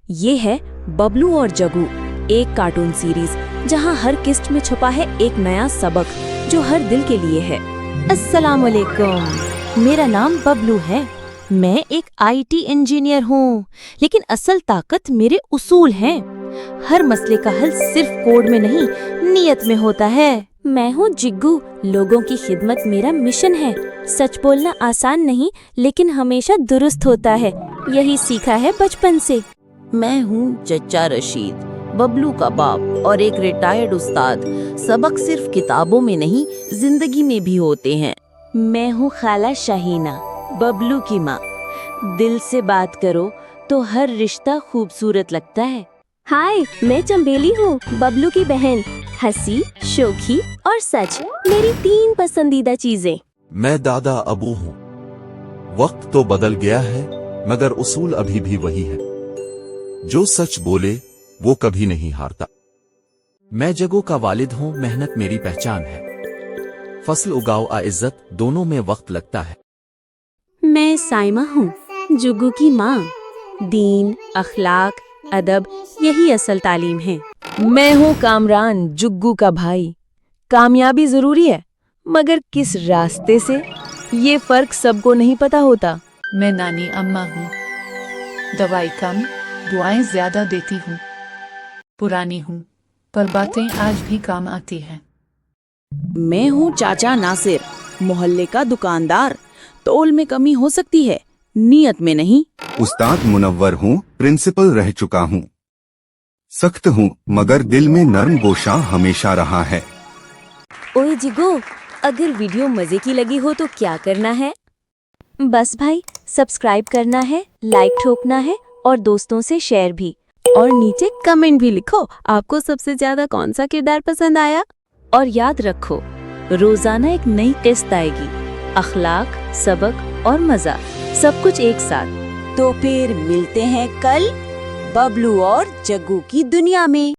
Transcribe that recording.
ये है बबलू और जग्गू, एक कार्टून सीरीज जहां हर किस्त में छुपा है एक नया सबक जो हर दिल के लिए है। अस्सलाम वालेकुम, मेरा नाम बबलू है। मैं एक IT इंजीनियर हूँ, लेकिन असल ताकत मेरे उसूल हैं। हर मसले का हल सिर्फ कोड में नहीं, नीयत में होता है। मैं हूँ जिग्गू, लोगों की खिदमत मेरा मिशन है। सच बोलना आसान नहीं, लेकिन हमेशा दुरुस्त होता है, यही सीखा है बचपन से। मैं हूँ चचा रशीद, बबलू का बाप और एक रिटायर्ड उस्ताद। सबक सिर्फ किताबों में नहीं, जिंदगी में भी होते हैं। मैं हूँ खाला शाहीना, बबलू की माँ। दिल से बात करो तो हर रिश्ता खूबसूरत लगता है। हाय, मैं चंबेली हूँ, बबलू की बहन। हंसी, शोखी और सच मेरी 3 पसंदीदा चीजें। मैं दादा अबू हूँ। वक्त तो बदल गया है, मगर उसूल अभी भी वही है। जो सच बोले वो कभी नहीं हारता। मैं जग्गू का वालिद हूँ, मेहनत मेरी पहचान है। फसल उगाओ आ इज्जत, दोनों में वक्त लगता है। मैं साइमा हूँ, जुग्गू की माँ। दीन, अखलाक, अदब यही असल तालीम है। मैं हूँ कामरान, जुग्गू का भाई। कामयाबी जरूरी है, मगर किस रास्ते से, ये फर्क सबको नहीं पता होता। मैं नानी अम्मा हूँ, दवाई कम, दुआएं ज्यादा देती हूँ। पुरानी हूँ, पर बातें आज भी काम आती हैं। मैं हूँ चाचा नासिर, मोहल्ले का दुकानदार। तोल में कमी हो सकती है, नीयत में नहीं। उस्ताद मुनव्वर हूँ, प्रिंसिपल रह चुका हूँ। सख्त हूँ, मगर दिल में नर्म गोशा हमेशा रहा है। ओए जिग्गू, अगर वीडियो मजे की लगी हो तो क्या करना है? बस भाई, सब्सक्राइब करना है, लाइक ठोकना है और दोस्तों से शेयर भी। और नीचे कमेंट भी लिखो, आपको सबसे ज्यादा कौन सा किरदार पसंद आया। और याद रखो, रोजाना एक नई किस्त आएगी। अखलाक, सबक और मजा, सब कुछ एक साथ। तो फिर मिलते हैं कल बबलू और जग्गू की दुनिया में।